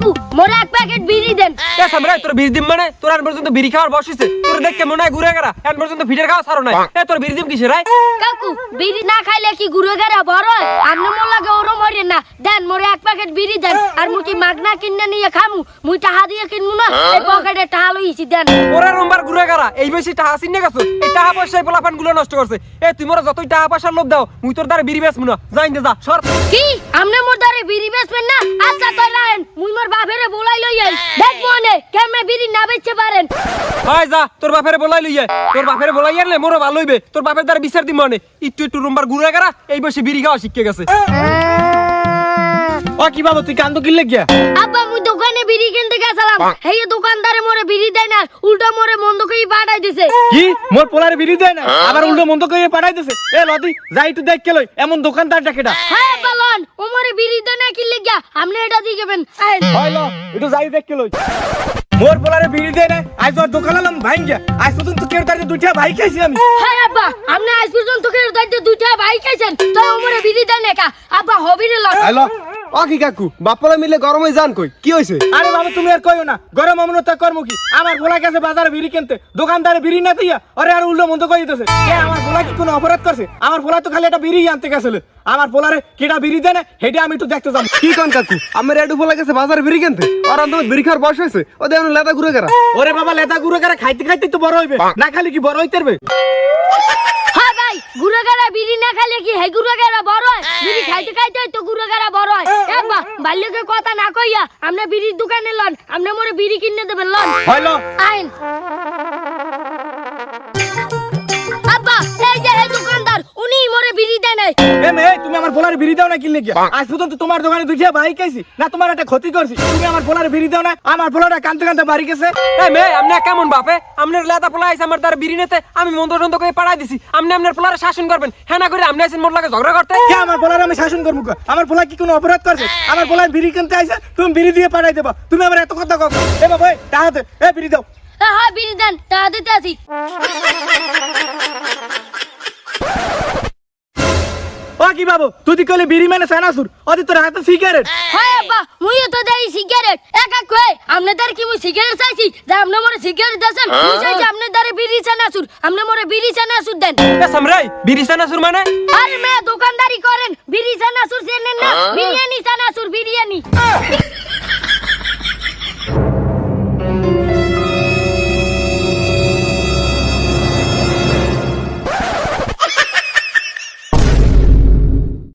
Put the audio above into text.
কাকু মোরে এক প্যাকেট বিড়ি দেন। এ সামরাই তোর বিড়ি দিম মানে তোর আন পর্যন্ত বিড়ি খাওয়ার বসিছে তোর দেখ কেমন হয় ঘুরে গেরা আন পর্যন্ত ফিটের খাওয়া ছাড়ো নাই এ তোর বিড়ি দিম কিসে রাই কাকু বিড়ি না খাইলে কি ঘুরে গেরা বড় হয়? আপনি মোর লাগে ওরম হইরেন না। দেন মোরে এক প্যাকেট বিড়ি দেন। আর মুই কি মাগনা কিনে নিয়ে খামু? মুই টাকা দিয়ে কিনমু না। এই পকেটে টাকা লইছি দেন। ওরে রম্বার ঘুরে গেরা এই বেশি টাকা চিনে গেছো এই টাকা পয়সায় পোলাপান গুলো নষ্ট করছে এ তুই মোর যতই টাকা পয়সার লোভ দাও মুই তোর দ্বারা বিড়ি বেচমু না যাই দে যা সর কি আপনি মোর দ্বারে বিড়ি বেচবেন না? আচ্ছা তাই লাইন মুই মোর বাপেরে বলাই লই আই দেখ মনে কেমনে বিড়ি না বেচতে পারেন। ভাই যা তোর বাপেরে বলাই লইয়া তোর বাপেরে বলাই আনলে মোরও ভালো হইবে তোর বাপের দ্বারা বিচার দিম মানে একটু রম্বার ঘুরে গেরা এই বেশি বিড়ি খাওয়া শিখে গেছে ও কি বাবা তুই কান্দো কিনলে গিয়া আব্বা মুই দোকানে বিড়ি কিনতে গেছিলাম এই দোকানদারে মোরে বিড়ি দেয় না উল্টা মোরে মন্দ কই পাঠাই দিছে। কি মোর পোলারে বিড়ি দেয় না আবার উল্টো মন্দ করে পাঠাই দিছে এ লদি যাই একটু দেখ কেলই এমন দোকানদার ডাকেটা হ্যাঁ বলন ও মোরে বিড়ি দেয় না কি লাগিয়া আপনি এটা দিয়ে গেবেন। হইলো একটু যাই দেখ কেলই মোর পোলারে বিড়ি দেয় না আজ তোর দোকান আলাম ভাই গিয়া আজ পর্যন্ত কেউ তার দুইটা ভাই খাইছি আমি হ্যাঁ আব্বা আপনি আজ পর্যন্ত কেউ দাইতে দুইটা ভাই খাইছেন তো ও মোরে বিড়ি দেয় না কা আব্বা হবিরে লন। হ্যালো ও কি কাকু বাপলা মিলে গরমে যান কই কি হইছে আরে বাবা তুমি আর কইও না গরম অমনতা কর্ম কি আমার ভোলা গেছে বাজারে বিড়ি কিনতে দোকানদারে বিড়ি না দিয়া আরে আর উল্টো মন্দ কই দিতেছে এ আমার ভোলা কি কোনো অপরাধ করছে আমার ভোলা তো খালি একটা বিড়ি আনতে গেছিল আমার ভোলারে কিটা বিড়ি দেয় না হেডে আমি একটু দেখতে যাব কি কোন কাকু আমার এডু বলা গেছে বাজারে বিড়ি কিনতে আর অন্তত বিড়ি খাওয়ার বয়স হয়েছে ও দেখুন লেদা ঘুরে গেরা ওরে বাবা লেদা গুড়ে করে খাইতে খাইতে তো বড় হইবে না খালি কি বড় হইতে পারবে হ্যাঁ ভাই গুড়াগাড়া বিড়ি না খাইলে কি হে গুড়াগাড়া বড় হয়? বিড়ি খাইতে খাইতে তো গুড়াগাড়া বড় হয়। আব্বা বাল্যকে কথা না কইয়া আপনি বিড়ির দোকানে লন আপনি মোরে বিড়ি কিনে দেবেন লন হইলো আইন। আব্বা এই যে হে দোকানদার উনি মোরে বিড়ি দেয় নাই। এ মে তুমি আমার ভোলারে বিড়ি দাও না কিনলে কি আজ পর্যন্ত তোমার দোকানে দুইটা ভাই খাইছি না তোমার একটা ক্ষতি করছি তুমি আমার ভোলারে বিড়ি দাও না আমার ভোলাটা কানতে কানতে বাড়ি গেছে এ মে আমনে কেমন বাপে আমনের লেদা পোলা আইছে আমার দ্বারা বিড়ি নিতে আমি মন্দ টন্দ করে পাঠাই দিছি আপনি আপনার পোলারে শাসন করবেন হ্যাঁ না করে আপনি আইছেন মোর লাগে ঝগড়া করতে কে আমার ভোলারে আমি শাসন করবো কা? আমার ভোলা কি কোনো অপরাধ করছে আমার ভোলার বিড়ি কিনতে আইছে তুমি বিড়ি দিয়ে পাঠাই দেবা তুমি আমার এত কথা কও এ বাবা এ টাহাতে এ বিড়ি দাও হ্যাঁ হ্যাঁ বিড়ি দেন টাকা দিতে আসি। ও কি বাবু তুই কইলে বিড়ি মানে সানাসুর ওদি তোর হাতে সিগারেট হ্যাঁ আব্বা মুইও তো দেই সিগারেট একা কই আপনাদের কি মুই সিগারেট চাইছি যে আপনি মোরে সিগারেট দেন মুই চাইছি আপনার দ্বারে বিড়ি চানাচুর আপনি মোরে বিড়ি চানাচুর দেন। এ সামরাই বিড়ি সানাসুর মানে আরে মে দোকানদারি করেন বিড়ি চানাচুর